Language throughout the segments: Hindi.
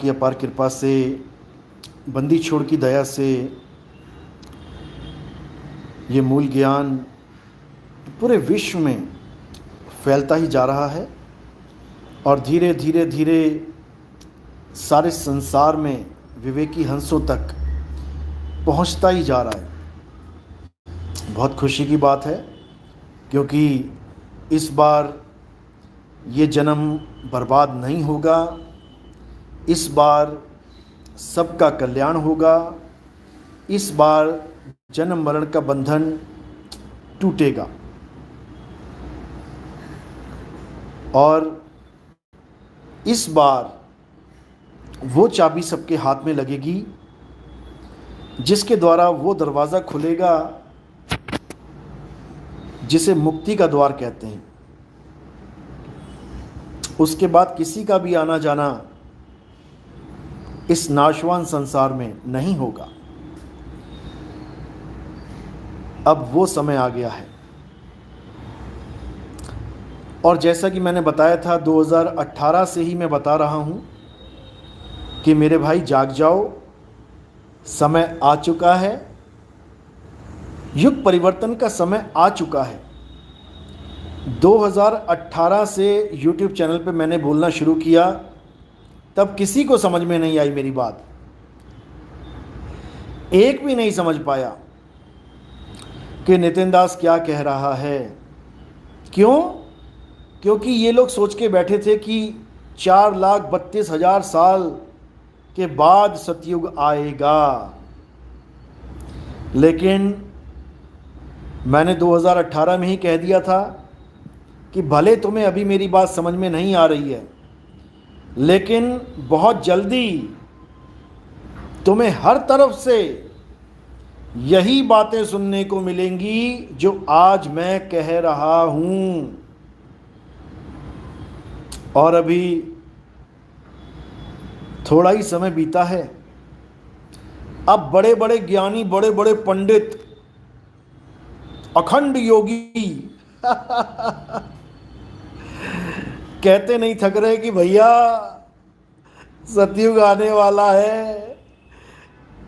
की अपार कृपा से, बंदी छोड़ की दया से ये मूल ज्ञान पूरे विश्व में फैलता ही जा रहा है और धीरे धीरे धीरे सारे संसार में विवेकी हंसों तक पहुंचता ही जा रहा है। बहुत खुशी की बात है, क्योंकि इस बार ये जन्म बर्बाद नहीं होगा। इस बार सबका कल्याण होगा। इस बार जन्म मरण का बंधन टूटेगा और इस बार वो चाबी सबके हाथ में लगेगी जिसके द्वारा वो दरवाज़ा खुलेगा जिसे मुक्ति का द्वार कहते हैं। उसके बाद किसी का भी आना जाना इस नाशवान संसार में नहीं होगा। अब वो समय आ गया है और जैसा कि मैंने बताया था 2018 से ही मैं बता रहा हूं कि मेरे भाई जाग जाओ, समय आ चुका है, युग परिवर्तन का समय आ चुका है। 2018 से YouTube चैनल पे मैंने बोलना शुरू किया, तब किसी को समझ में नहीं आई मेरी बात, एक भी नहीं समझ पाया कि नितिन दास क्या कह रहा है। क्यों? क्योंकि ये लोग सोच के बैठे थे कि 4,32,000 साल के बाद सतयुग आएगा। लेकिन मैंने 2018 में ही कह दिया था कि भले तुम्हें अभी मेरी बात समझ में नहीं आ रही है, लेकिन बहुत जल्दी तुम्हें हर तरफ से यही बातें सुनने को मिलेंगी जो आज मैं कह रहा हूं। और अभी थोड़ा ही समय बीता है, अब बड़े बड़े ज्ञानी, बड़े बड़े पंडित, अखंड योगी कहते नहीं थक रहे कि भैया सतयुग आने वाला है,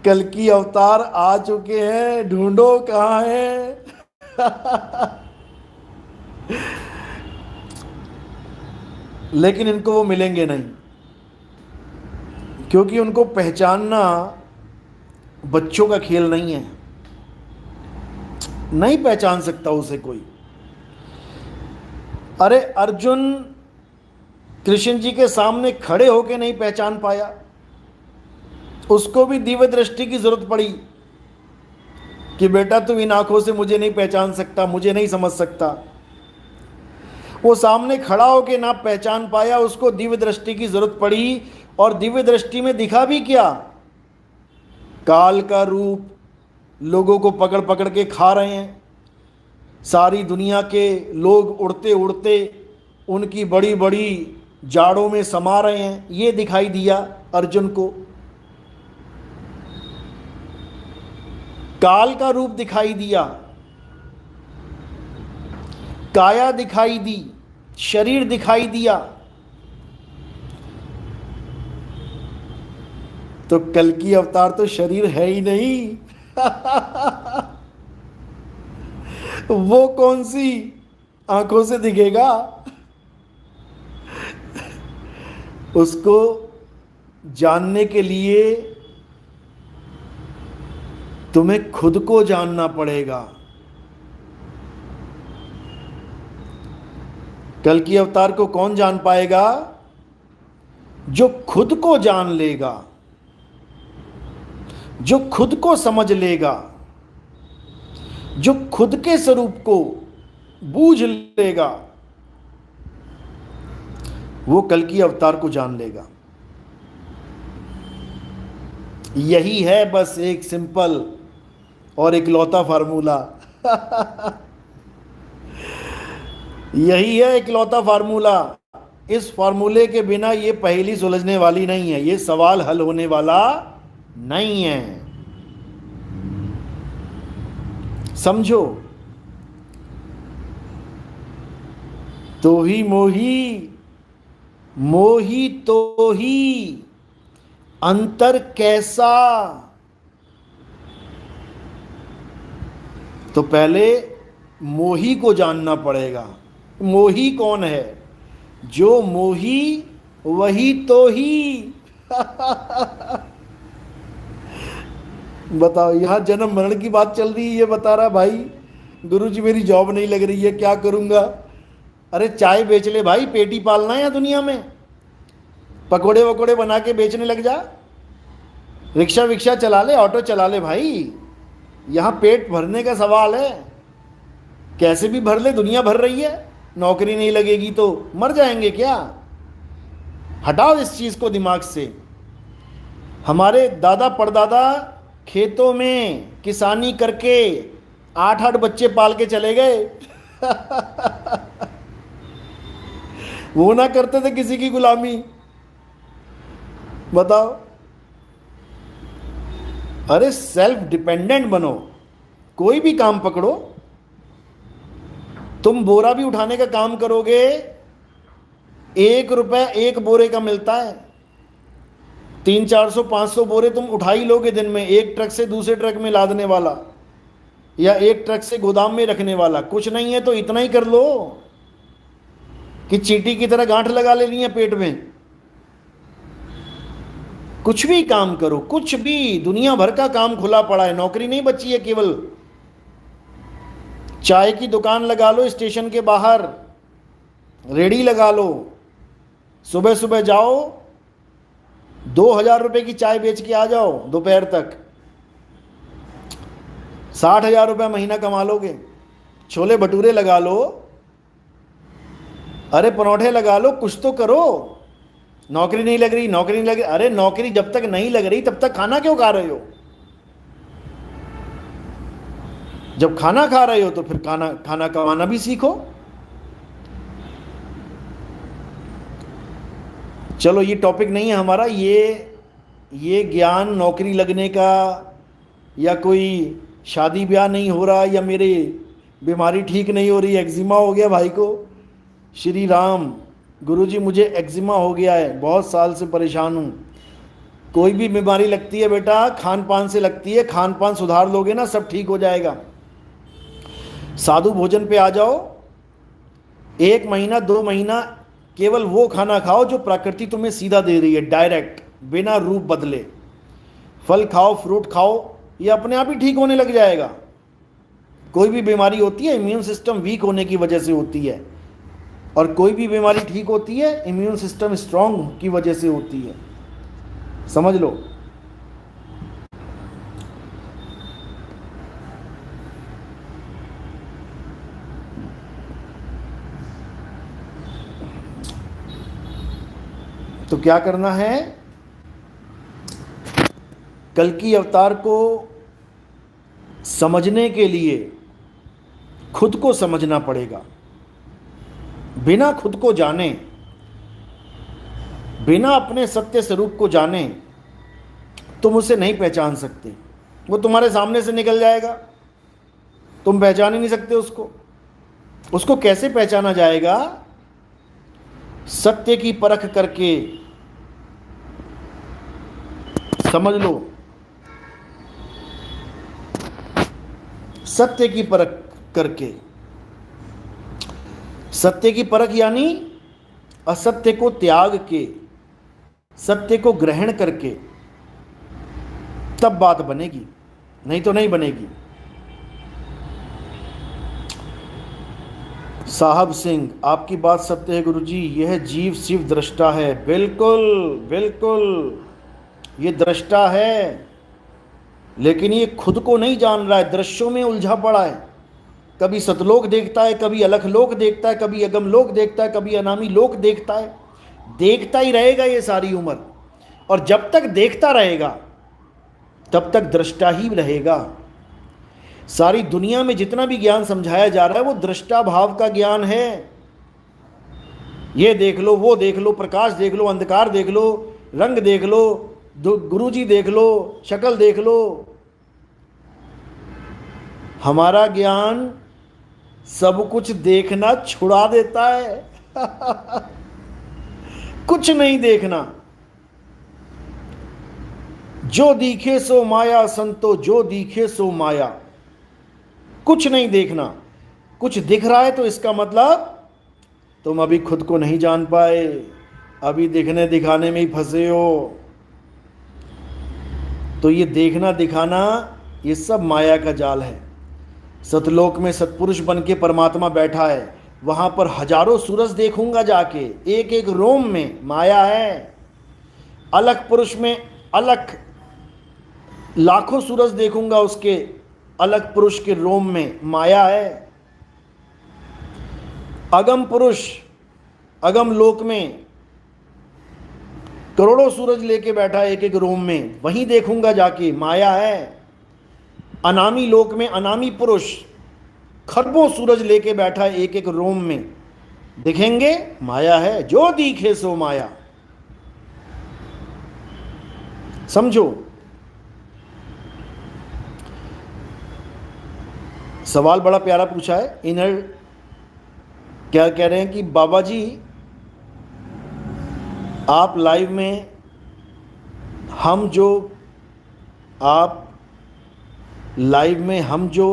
कल की अवतार आ चुके हैं, ढूंढो कहाँ है। लेकिन इनको वो मिलेंगे नहीं, क्योंकि उनको पहचानना बच्चों का खेल नहीं है। नहीं पहचान सकता उसे कोई। अरे अर्जुन कृष्ण जी के सामने खड़े होके नहीं पहचान पाया, उसको भी दिव्य दृष्टि की जरूरत पड़ी कि बेटा तू इन आंखों से मुझे नहीं पहचान सकता, मुझे नहीं समझ सकता। वो सामने खड़ा होके ना पहचान पाया, उसको दिव्य दृष्टि की जरूरत पड़ी। और दिव्य दृष्टि में दिखा भी क्या? काल का रूप लोगों को पकड़ पकड़ के खा रहे हैं। सारी दुनिया के लोग उड़ते उड़ते उनकी बड़ी बड़ी जाड़ों में समा रहे हैं, ये दिखाई दिया अर्जुन को। काल का रूप दिखाई दिया, काया दिखाई दी, शरीर दिखाई दिया। तो कल की अवतार तो शरीर है ही नहीं। वो कौन सी आंखों से दिखेगा? उसको जानने के लिए तुम्हें खुद को जानना पड़ेगा। कल की अवतार को कौन जान पाएगा? जो खुद को जान लेगा, जो खुद को समझ लेगा, जो खुद के स्वरूप को बूझ लेगा, वो कल की अवतार को जान लेगा। यही है बस एक सिंपल और इकलौता फार्मूला। यही है इकलौता फार्मूला। इस फार्मूले के बिना ये पहेली सुलझने वाली नहीं है, ये सवाल हल होने वाला नहीं है। समझो। तो ही मोही, मोही तो ही, अंतर कैसा? तो पहले मोही को जानना पड़ेगा। मोही कौन है? जो मोही वही तो ही। बताओ, यहां जन्म मरण की बात चल रही है, ये बता रहा भाई गुरुजी मेरी जॉब नहीं लग रही है, क्या करूंगा? अरे चाय बेच ले भाई, पेटी पालना है या दुनिया में? पकोड़े वकोड़े बना के बेचने लग जा, रिक्शा विक्शा चला ले, ऑटो चला ले भाई। यहां पेट भरने का सवाल है, कैसे भी भर ले, दुनिया भर रही है। नौकरी नहीं लगेगी तो मर जाएंगे क्या? हटाओ इस चीज को दिमाग से। हमारे दादा परदादा खेतों में किसानी करके 8-8 बच्चे पाल के चले गए। वो ना करते थे किसी की गुलामी? बताओ। अरे सेल्फ डिपेंडेंट बनो, कोई भी काम पकड़ो। तुम बोरा भी उठाने का काम करोगे, 1 रुपए 1 बोरे का मिलता है। 300-400-500 बोरे तुम उठा ही लोगे दिन में, एक ट्रक से दूसरे ट्रक में लादने वाला या एक ट्रक से गोदाम में रखने वाला। कुछ नहीं है तो इतना ही कर लो कि चींटी की तरह गांठ लगा लेनी है पेट में। कुछ भी काम करो, कुछ भी, दुनिया भर का काम खुला पड़ा है, नौकरी नहीं बची है केवल। चाय की दुकान लगा लो स्टेशन के बाहर, रेडी लगा लो, सुबह सुबह जाओ, 2,000 रुपए की चाय बेच के आ जाओ, दोपहर तक 60,000 रुपये महीना कमा लोगे। छोले भटूरे लगा लो, अरे परोठे लगा लो, कुछ तो करो। नौकरी नहीं लग रही, नौकरी नहीं लग रही, अरे नौकरी जब तक नहीं लग रही तब तक खाना क्यों खा रहे हो? जब खाना खा रहे हो तो फिर खाना कमाना भी सीखो। चलो ये टॉपिक नहीं है हमारा, ये ज्ञान नौकरी लगने का, या कोई शादी ब्याह नहीं हो रहा, या मेरी बीमारी ठीक नहीं हो रही, एक्जिमा हो गया भाई को, श्री राम गुरुजी मुझे एक्जिमा हो गया है, बहुत साल से परेशान हूँ। कोई भी बीमारी लगती है बेटा खान पान से लगती है, खान पान सुधार लोगे ना सब ठीक हो जाएगा। साधु भोजन पे आ जाओ, 1 महीना 2 महीना केवल वो खाना खाओ जो प्रकृति तुम्हें सीधा दे रही है, डायरेक्ट, बिना रूप बदले। फल खाओ, फ्रूट खाओ, ये अपने आप ही ठीक होने लग जाएगा। कोई भी बीमारी होती है इम्यून सिस्टम वीक होने की वजह से होती है, और कोई भी बीमारी ठीक होती है इम्यून सिस्टम स्ट्रांग की वजह से होती है, समझ लो। तो क्या करना है? कल की अवतार को समझने के लिए खुद को समझना पड़ेगा। बिना खुद को जाने, बिना अपने सत्य स्वरूप को जाने तुम उसे नहीं पहचान सकते। वो तुम्हारे सामने से निकल जाएगा, तुम पहचान ही नहीं सकते उसको। उसको कैसे पहचाना जाएगा? सत्य की परख करके, समझ लो, सत्य की परख करके। सत्य की परख यानी असत्य को त्याग के, सत्य को ग्रहण करके, तब बात बनेगी, नहीं तो नहीं बनेगी। साहब सिंह, आपकी बात सत्य है गुरुजी, यह जीव शिव दृष्टा है। बिल्कुल बिल्कुल, ये दृष्टा है, लेकिन ये खुद को नहीं जान रहा है, दृश्यों में उलझा पड़ा है। कभी सतलोक देखता है, कभी अलख लोक देखता है, कभी अगम लोक देखता है, कभी अनामी लोक देखता है। देखता ही रहेगा ये सारी उम्र, और जब तक देखता रहेगा तब तक दृष्टा ही रहेगा। सारी दुनिया में जितना भी ज्ञान समझाया जा रहा है वो दृष्टा भाव का ज्ञान है। ये देख लो, वो देख लो, प्रकाश देख लो, अंधकार देख लो, रंग देख लो, गुरुजी देख लो, शक्ल देख लो। हमारा ज्ञान सब कुछ देखना छुड़ा देता है। कुछ नहीं देखना, जो दिखे सो माया संतो, जो दिखे सो माया। कुछ नहीं देखना, कुछ दिख रहा है तो इसका मतलब तुम अभी खुद को नहीं जान पाए, अभी दिखने दिखाने में ही फंसे हो। तो ये देखना दिखाना ये सब माया का जाल है। सतलोक में सतपुरुष बन के परमात्मा बैठा है, वहां पर हजारों सूरज देखूंगा जाके, एक एक रोम में माया है। अलख पुरुष में अलख लाखों सूरज देखूंगा, उसके अलग पुरुष के रोम में माया है। अगम पुरुष अगम लोक में करोड़ों सूरज लेके बैठा है एक एक रोम में, वहीं देखूंगा जाके, माया है। अनामी लोक में अनामी पुरुष खरबों सूरज लेके बैठा है एक एक रोम में, दिखेंगे, माया है। जो दिखे सो माया। समझो। सवाल बड़ा प्यारा पूछा है। इनर क्या कह रहे हैं कि बाबा जी आप लाइव में हम जो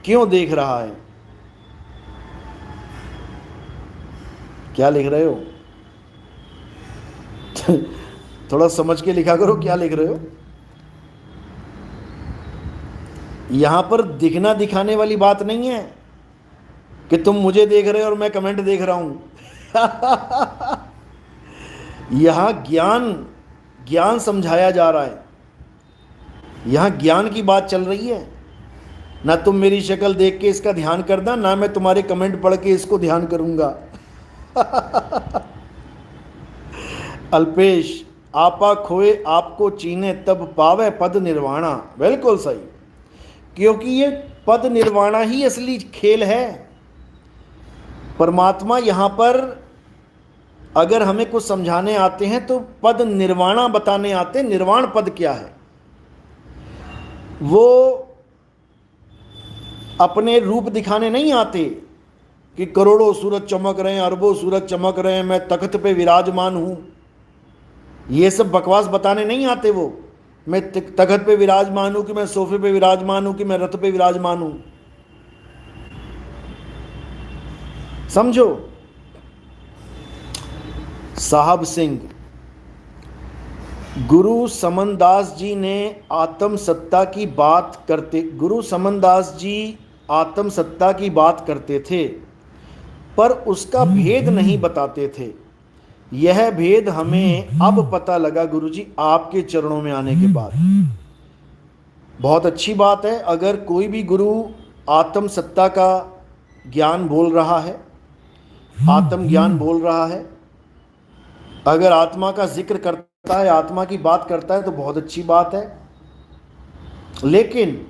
क्यों देख रहा है? क्या लिख रहे हो? थोड़ा समझ के लिखा करो, क्या लिख रहे हो? यहां पर दिखना दिखाने वाली बात नहीं है कि तुम मुझे देख रहे हो और मैं कमेंट देख रहा हूं। यहां ज्ञान समझाया जा रहा है, यहां ज्ञान की बात चल रही है। ना तुम मेरी शक्ल देख के इसका ध्यान करना, ना मैं तुम्हारे कमेंट पढ़ के इसको ध्यान करूंगा। अल्पेश, आपा खोए आपको चीने तब पावे पद निर्वाणा। बिल्कुल सही, क्योंकि ये पद निर्वाणा ही असली खेल है। परमात्मा यहां पर अगर हमें कुछ समझाने आते हैं तो पद निर्वाणा बताने आते हैं। निर्वाण पद क्या है? वो अपने रूप दिखाने नहीं आते कि करोड़ों सूरज चमक रहे हैं, अरबों सूरज चमक रहे हैं, मैं तख्त पे विराजमान हूं। ये सब बकवास बताने नहीं आते वो। मैं तख्त पे विराजमान हूं कि मैं सोफे पे विराजमान हूं कि मैं रथ पे विराजमान हूं। समझो। साहब सिंह, गुरु समनदास जी ने आत्म सत्ता की बात करते, गुरु समनदास जी आत्म सत्ता की बात करते थे पर उसका भेद नहीं बताते थे। यह भेद हमें अब पता लगा गुरुजी आपके चरणों में आने के बाद। बहुत अच्छी बात है अगर कोई भी गुरु आत्म सत्ता का ज्ञान बोल रहा है, आत्म ज्ञान बोल रहा है, अगर आत्मा का जिक्र करता है, आत्मा की बात करता है तो बहुत अच्छी बात है। लेकिन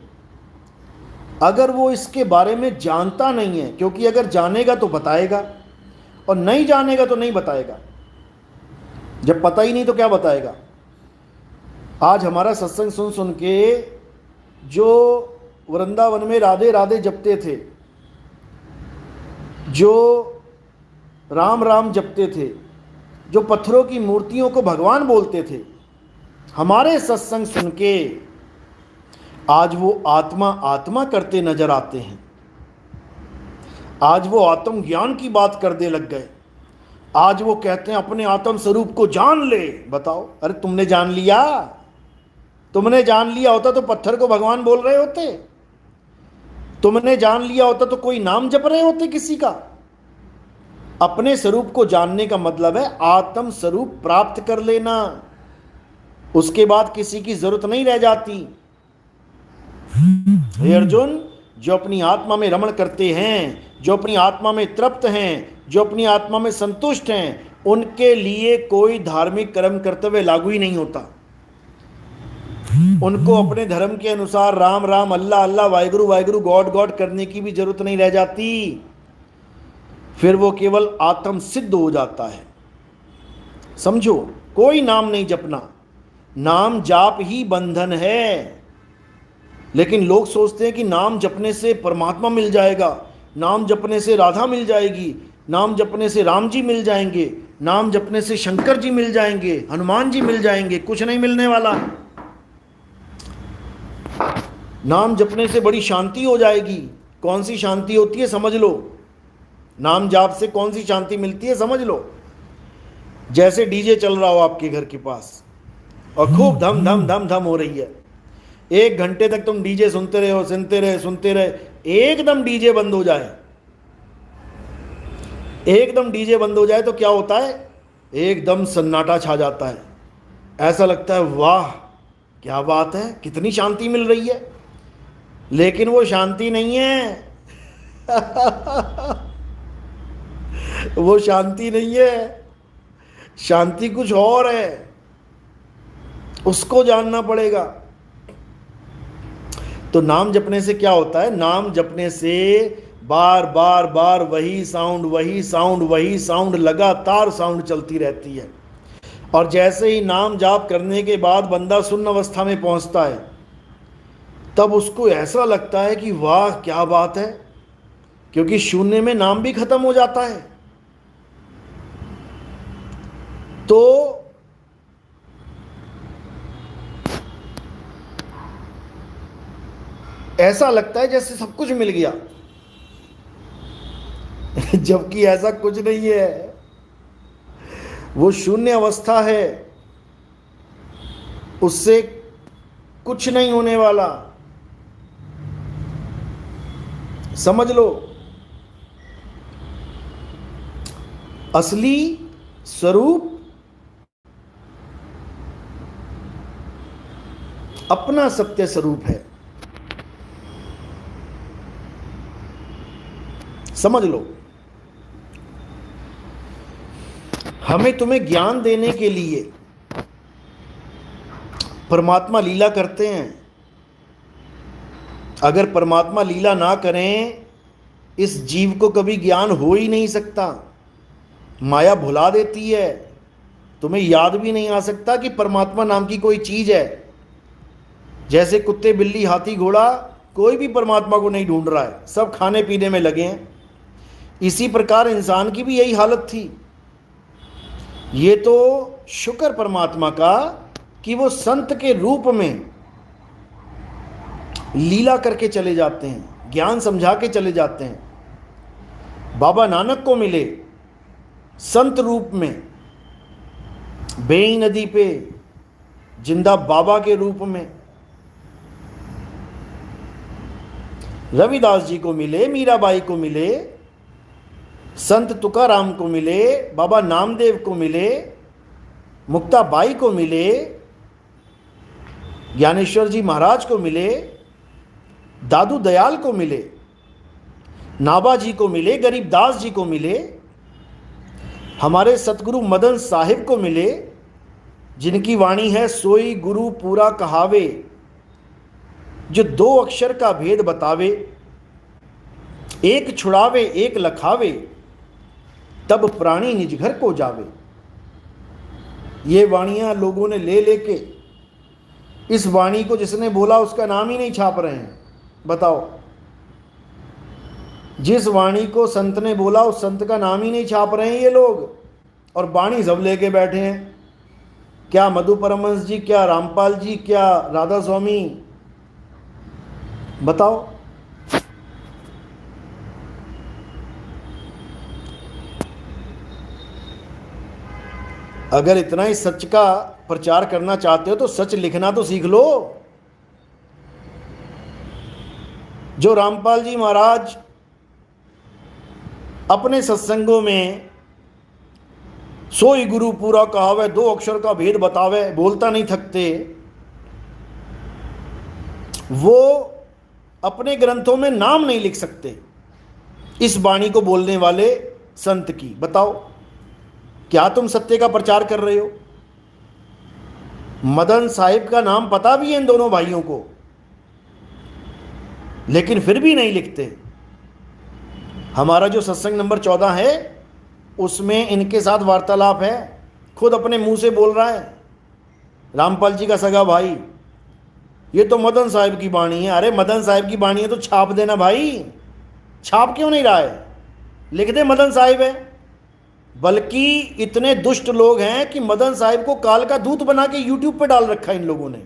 अगर वो इसके बारे में जानता नहीं है, क्योंकि अगर जानेगा तो बताएगा और नहीं जानेगा तो नहीं बताएगा। जब पता ही नहीं तो क्या बताएगा? आज हमारा सत्संग सुन सुन के जो वृंदावन में राधे राधे जपते थे, जो राम राम जपते थे, जो पत्थरों की मूर्तियों को भगवान बोलते थे, हमारे सत्संग सुन के आज वो आत्मा आत्मा करते नजर आते हैं। आज वो आत्म ज्ञान की बात करने लग गए। आज वो कहते हैं अपने आत्म स्वरूप को जान ले। बताओ, अरे तुमने जान लिया? तुमने जान लिया होता तो पत्थर को भगवान बोल रहे होते? तुमने जान लिया होता तो कोई नाम जप रहे होते किसी का? अपने स्वरूप को जानने का मतलब है आत्म स्वरूप प्राप्त कर लेना। उसके बाद किसी की जरूरत नहीं रह जाती। हे अर्जुन, जो अपनी आत्मा में रमण करते हैं, जो अपनी आत्मा में तृप्त हैं, जो अपनी आत्मा में संतुष्ट हैं, उनके लिए कोई धार्मिक कर्म कर्तव्य लागू ही नहीं होता। उनको अपने धर्म के अनुसार राम राम, अल्लाह अल्लाह, वाहिगुरु वाहिगुरु, गॉड गॉड करने की भी जरूरत नहीं रह जाती। फिर वो केवल आत्म सिद्ध हो जाता है। समझो, कोई नाम नहीं जपना, नाम जाप ही बंधन है। लेकिन लोग सोचते हैं कि नाम जपने से परमात्मा मिल जाएगा, नाम जपने से राधा मिल जाएगी, नाम जपने से राम जी मिल जाएंगे, नाम जपने से शंकर जी मिल जाएंगे, हनुमान जी मिल जाएंगे, कुछ नहीं मिलने वाला। नाम जपने से बड़ी शांति हो जाएगी। कौन सी शांति होती है समझ लो, नाम जाप से कौन सी शांति मिलती है समझ लो। जैसे डीजे चल रहा हो आपके घर के पास और खूब धम धम धम धम हो रही है, 1 घंटे तक तुम डीजे सुनते रहे हो, सुनते रहे, एकदम डीजे बंद हो जाए, एकदम डीजे बंद हो जाए तो क्या होता है, एकदम सन्नाटा छा जाता है। ऐसा लगता है वाह क्या बात है, कितनी शांति मिल रही है। लेकिन वो शांति नहीं है वो शांति नहीं है, शांति कुछ और है, उसको जानना पड़ेगा। तो नाम जपने से क्या होता है, नाम जपने से बार बार बार वही साउंड वही साउंड वही साउंड, लगातार साउंड चलती रहती है। और जैसे ही नाम जाप करने के बाद बंदा शून्य अवस्था में पहुंचता है, तब उसको ऐसा लगता है कि वाह क्या बात है, क्योंकि शून्य में नाम भी खत्म हो जाता है। तो ऐसा लगता है जैसे सब कुछ मिल गया जबकि ऐसा कुछ नहीं है, वो शून्य अवस्था है, उससे कुछ नहीं होने वाला, समझ लो। असली स्वरूप अपना सत्य स्वरूप है, समझ लो। हमें तुम्हें ज्ञान देने के लिए परमात्मा लीला करते हैं। अगर परमात्मा लीला ना करें, इस जीव को कभी ज्ञान हो ही नहीं सकता। माया भुला देती है, तुम्हें याद भी नहीं आ सकता कि परमात्मा नाम की कोई चीज है। जैसे कुत्ते बिल्ली हाथी घोड़ा कोई भी परमात्मा को नहीं ढूंढ रहा है, सब खाने पीने में लगे हैं। इसी प्रकार इंसान की भी यही हालत थी। ये तो शुक्र परमात्मा का कि वो संत के रूप में लीला करके चले जाते हैं, ज्ञान समझा के चले जाते हैं। बाबा नानक को मिले संत रूप में, बेई नदी पे जिंदा बाबा के रूप में। रविदास जी को मिले, मीराबाई को मिले, संत तुकाराम को मिले, बाबा नामदेव को मिले, मुक्ताबाई को मिले, ज्ञानेश्वर जी महाराज को मिले, दादू दयाल को मिले, नाबा जी को मिले, गरीबदास जी को मिले, हमारे सतगुरु मदन साहिब को मिले, जिनकी वाणी है सोई गुरु पूरा कहावे, जो 2 अक्षर का भेद बतावे, एक छुड़ावे एक लखावे, तब प्राणी निज घर को जावे। ये वाणियां लोगों ने ले लेके इस वाणी को जिसने बोला उसका नाम ही नहीं छाप रहे हैं। बताओ, जिस वाणी को संत ने बोला उस संत का नाम ही नहीं छाप रहे हैं ये लोग, और वाणी सब लेके बैठे हैं। क्या मधु परमहंस जी, क्या रामपाल जी, क्या राधा स्वामी, बताओ। अगर इतना ही सच का प्रचार करना चाहते हो तो सच लिखना तो सीख लो। जो रामपाल जी महाराज अपने सत्संगों में सोई गुरु पूरा कहावे, 2 अक्षर का भेद बतावे, बोलता नहीं थकते, वो अपने ग्रंथों में नाम नहीं लिख सकते इस वाणी को बोलने वाले संत की। बताओ, क्या तुम सत्य का प्रचार कर रहे हो? मदन साहिब का नाम पता भी है इन दोनों भाइयों को, लेकिन फिर भी नहीं लिखते। हमारा जो सत्संग नंबर 14 है उसमें इनके साथ वार्तालाप है, खुद अपने मुंह से बोल रहा है रामपाल जी का सगा भाई, ये तो मदन साहिब की वाणी है। अरे मदन साहिब की वाणी है तो छाप देना भाई, छाप क्यों नहीं रहा है? लिख दे मदन साहिब है, बल्कि इतने दुष्ट लोग हैं कि मदन साहिब को काल का दूत बना के यूट्यूब पे डाल रखा है इन लोगों ने।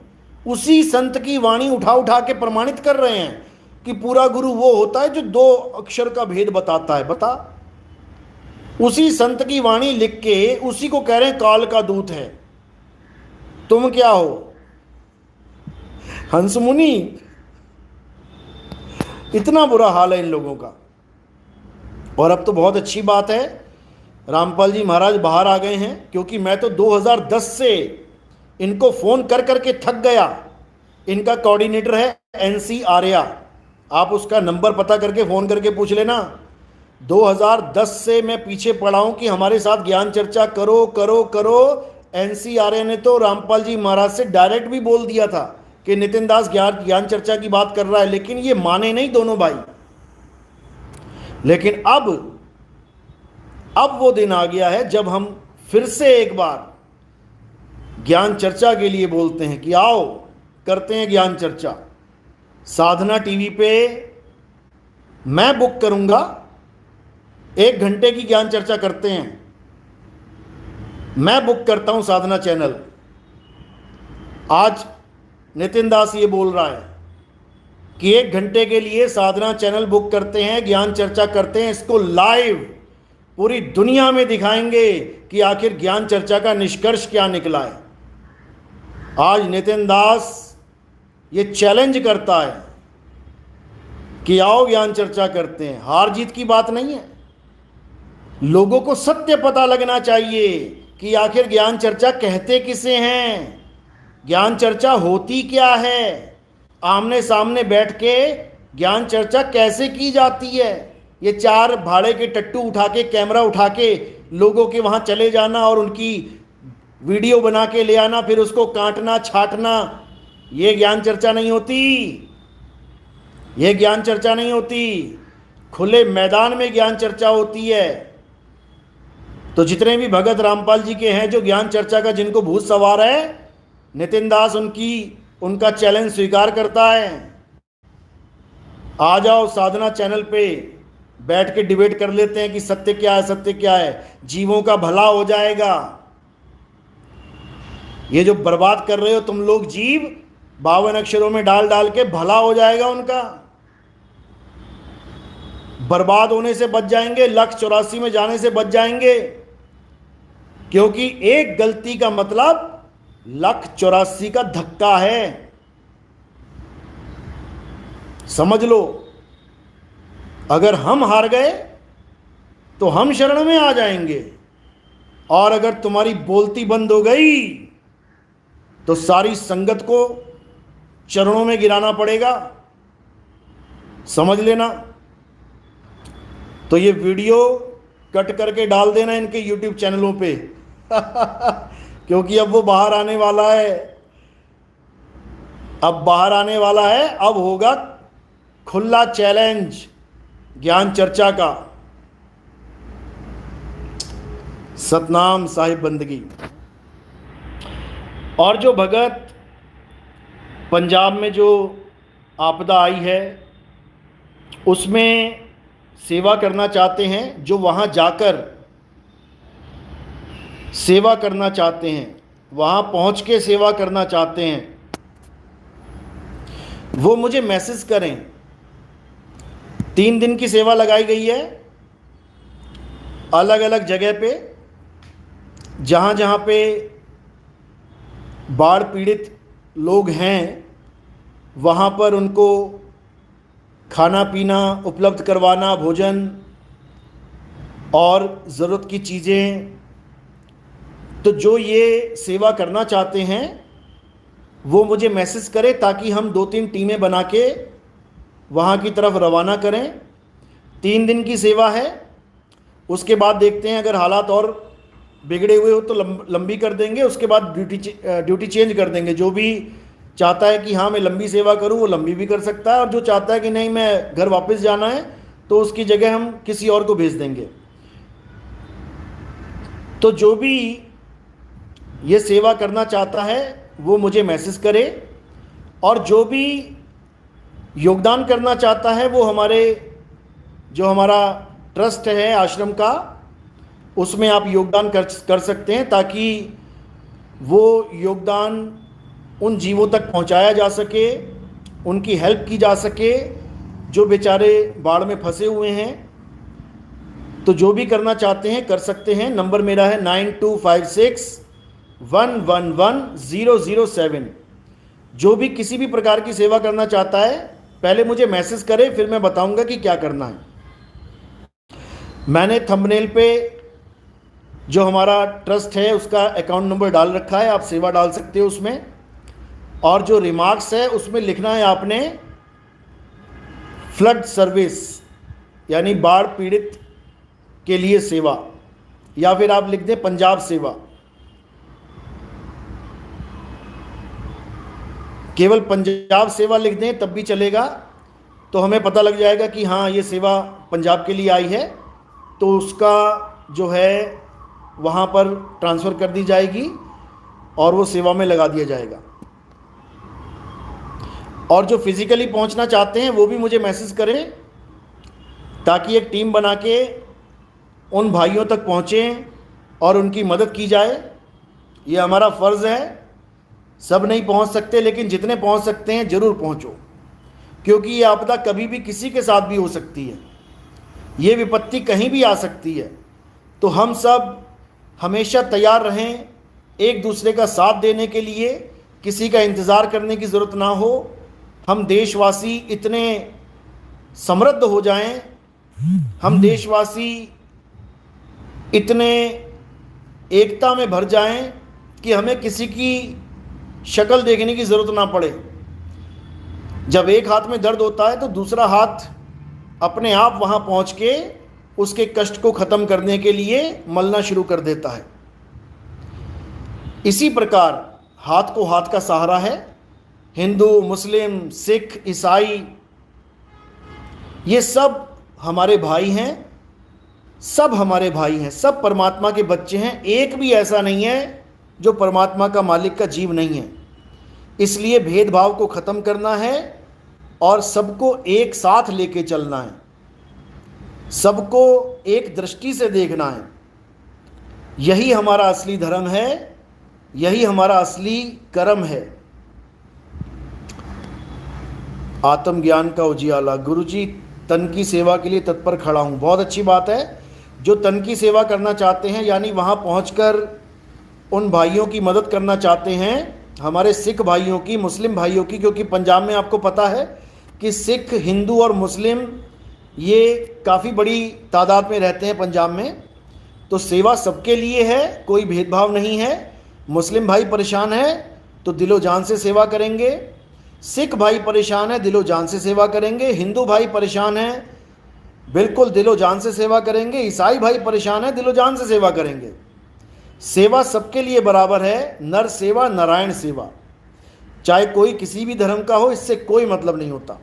उसी संत की वाणी उठा उठा के प्रमाणित कर रहे हैं कि पूरा गुरु वो होता है जो 2 अक्षर का भेद बताता है। बता, उसी संत की वाणी लिख के उसी को कह रहे हैं काल का दूत है। तुम क्या हो, हंस मुनि? इतना बुरा हाल है इन लोगों का। और अब तो बहुत अच्छी बात है, रामपाल जी महाराज बाहर आ गए हैं, क्योंकि मैं तो 2010 से इनको फ़ोन कर करके थक गया। इनका कोऑर्डिनेटर है NC आर्या, आप उसका नंबर पता करके फ़ोन करके पूछ लेना। 2010 से मैं पीछे पड़ा हूं कि हमारे साथ ज्ञान चर्चा करो करो करो। NC आर्या ने तो रामपाल जी महाराज से डायरेक्ट भी बोल दिया था कि नितिन दास ज्ञान चर्चा की बात कर रहा है, लेकिन ये माने नहीं दोनों भाई। लेकिन अब वो दिन आ गया है जब हम फिर से एक बार ज्ञान चर्चा के लिए बोलते हैं कि आओ करते हैं ज्ञान चर्चा। साधना टीवी पे मैं बुक करूंगा, 1 घंटे की ज्ञान चर्चा करते हैं। मैं बुक करता हूं साधना चैनल। आज नितिन दास ये बोल रहा है कि 1 घंटे के लिए साधना चैनल बुक करते हैं, ज्ञान चर्चा करते हैं। इसको लाइव पूरी दुनिया में दिखाएंगे कि आखिर ज्ञान चर्चा का निष्कर्ष क्या निकला है। आज नितिन दास ये चैलेंज करता है कि आओ ज्ञान चर्चा करते हैं। हार जीत की बात नहीं है, लोगों को सत्य पता लगना चाहिए कि आखिर ज्ञान चर्चा कहते किसे हैं, ज्ञान चर्चा होती क्या है, आमने सामने बैठ के ज्ञान चर्चा कैसे की जाती है। ये 4 भाड़े के टट्टू उठा के, कैमरा उठा के लोगों के वहाँ चले जाना और उनकी वीडियो बना के ले आना, फिर उसको काटना छाटना, ये ज्ञान चर्चा नहीं होती। ये ज्ञान चर्चा नहीं होती, खुले मैदान में ज्ञान चर्चा होती है। तो जितने भी भगत रामपाल जी के हैं जो ज्ञान चर्चा का जिनको भूत सवार है, नितिन दास उनका चैलेंज स्वीकार करता है। आ जाओ साधना चैनल पे बैठ के डिबेट कर लेते हैं कि सत्य क्या है, सत्य क्या है। जीवों का भला हो जाएगा। ये जो बर्बाद कर रहे हो तुम लोग जीव, 52 अक्षरों में डाल डाल के भला हो जाएगा उनका। बर्बाद होने से बच जाएंगे, 184 में जाने से बच जाएंगे, क्योंकि एक गलती का मतलब 184 का धक्का है। समझ लो, अगर हम हार गए तो हम शरण में आ जाएंगे, और अगर तुम्हारी बोलती बंद हो गई तो सारी संगत को चरणों में गिराना पड़ेगा। समझ लेना। तो ये वीडियो कट करके डाल देना इनके YouTube चैनलों पे क्योंकि अब वो बाहर आने वाला है। अब बाहर आने वाला है, अब होगा खुला चैलेंज ज्ञान चर्चा का। सतनाम साहिब बंदगी। और जो भगत पंजाब में जो आपदा आई है उसमें सेवा करना चाहते हैं, जो वहाँ जाकर सेवा करना चाहते हैं, वहाँ पहुँच के सेवा करना चाहते हैं, वो मुझे मैसेज करें। 3 दिन की सेवा लगाई गई है अलग अलग जगह पे, जहाँ जहाँ पे बाढ़ पीड़ित लोग हैं वहाँ पर उनको खाना पीना उपलब्ध करवाना, भोजन और ज़रूरत की चीज़ें। तो जो ये सेवा करना चाहते हैं वो मुझे मैसेज करें ताकि हम 2-3 टीमें बना के वहाँ की तरफ रवाना करें। 3 दिन की सेवा है, उसके बाद देखते हैं अगर हालात और बिगड़े हुए हो तो लंबी कर देंगे, उसके बाद ड्यूटी चेंज कर देंगे। जो भी चाहता है कि हाँ मैं लंबी सेवा करूँ वो लंबी भी कर सकता है, और जो चाहता है कि नहीं मैं घर वापस जाना है तो उसकी जगह हम किसी और को भेज देंगे। तो जो भी ये सेवा करना चाहता है वो मुझे मैसेज करे, और जो भी योगदान करना चाहता है वो हमारा ट्रस्ट है आश्रम का, उसमें आप योगदान कर सकते हैं, ताकि वो योगदान उन जीवों तक पहुंचाया जा सके, उनकी हेल्प की जा सके जो बेचारे बाढ़ में फंसे हुए हैं। तो जो भी करना चाहते हैं कर सकते हैं। नंबर मेरा है 9256111007। जो भी किसी भी प्रकार की सेवा करना चाहता है पहले मुझे मैसेज करे, फिर मैं बताऊंगा कि क्या करना है। मैंने थंबनेल पे जो हमारा ट्रस्ट है उसका अकाउंट नंबर डाल रखा है, आप सेवा डाल सकते हो उसमें। और जो रिमार्क्स है उसमें लिखना है आपने फ्लड सर्विस, यानी बाढ़ पीड़ित के लिए सेवा, या फिर आप लिख दें पंजाब सेवा। केवल पंजाब सेवा लिख दें तब भी चलेगा, तो हमें पता लग जाएगा कि हाँ ये सेवा पंजाब के लिए आई है, तो उसका जो है वहाँ पर ट्रांसफ़र कर दी जाएगी और वो सेवा में लगा दिया जाएगा। और जो फिज़िकली पहुँचना चाहते हैं वो भी मुझे मैसेज करें, ताकि एक टीम बना के उन भाइयों तक पहुँचें और उनकी मदद की जाए। ये हमारा फ़र्ज़ है। सब नहीं पहुँच सकते, लेकिन जितने पहुँच सकते हैं ज़रूर पहुँचो, क्योंकि ये आपदा कभी भी किसी के साथ भी हो सकती है, ये विपत्ति कहीं भी आ सकती है। तो हम सब हमेशा तैयार रहें एक दूसरे का साथ देने के लिए, किसी का इंतज़ार करने की ज़रूरत ना हो। हम देशवासी इतने समृद्ध हो जाएं, हम देशवासी इतने एकता में भर जाएं कि हमें किसी की शक्ल देखने की ज़रूरत ना पड़े। जब एक हाथ में दर्द होता है तो दूसरा हाथ अपने आप वहाँ पहुँच के उसके कष्ट को ख़त्म करने के लिए मलना शुरू कर देता है। इसी प्रकार हाथ को हाथ का सहारा है। हिंदू, मुस्लिम, सिख, ईसाई, ये सब हमारे भाई हैं, सब हमारे भाई हैं, सब परमात्मा के बच्चे हैं। एक भी ऐसा नहीं है जो परमात्मा का मालिक का जीव नहीं है। इसलिए भेदभाव को ख़त्म करना है और सबको एक साथ लेके चलना है, सबको एक दृष्टि से देखना है। यही हमारा असली धर्म है, यही हमारा असली कर्म है। आत्मज्ञान का उजियाला। गुरुजी तन की सेवा के लिए तत्पर खड़ा हूँ। बहुत अच्छी बात है। जो तन की सेवा करना चाहते हैं, यानी वहाँ पहुँचकर उन भाइयों की मदद करना चाहते हैं, हमारे सिख भाइयों की, मुस्लिम भाइयों की, क्योंकि पंजाब में आपको पता है कि सिख, हिंदू और मुस्लिम ये काफ़ी बड़ी तादाद में रहते हैं पंजाब में। तो सेवा सबके लिए है, कोई भेदभाव नहीं है। मुस्लिम भाई परेशान है तो दिलो जान से सेवा करेंगे, सिख भाई परेशान है दिलो जान से सेवा करेंगे, हिंदू भाई परेशान है बिल्कुल दिलो जान से सेवा करेंगे, ईसाई भाई परेशान है दिलो जान से सेवा करेंगे। सेवा सबके लिए बराबर है। नर सेवा नारायण सेवा, चाहे कोई किसी भी धर्म का हो, इससे कोई मतलब नहीं होता।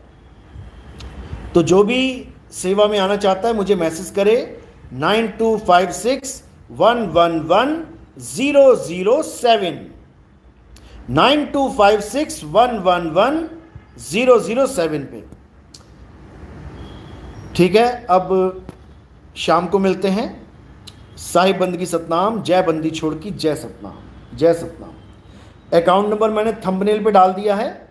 तो जो भी सेवा में आना चाहता है मुझे मैसेज करे 9256111007 9256111007 पे। ठीक है, अब शाम को मिलते हैं। साहिब बंदगी सतनाम, जय बंदी छोड़ की जय सतनाम, जय सतनाम। अकाउंट नंबर मैंने थंबनेल पे डाल दिया है।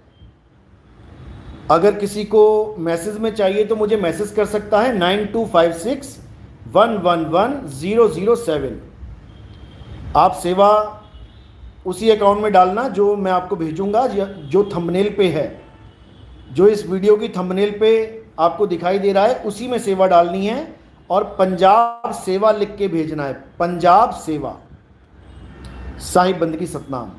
अगर किसी को मैसेज में चाहिए तो मुझे मैसेज कर सकता है 9256111007। आप सेवा उसी अकाउंट में डालना जो मैं आपको भेजूंगा, जो थंबनेल पे है, जो इस वीडियो की थंबनेल पे आपको दिखाई दे रहा है, उसी में सेवा डालनी है और पंजाब सेवा लिख के भेजना है। पंजाब सेवा, साहिब बंदगी सतनाम।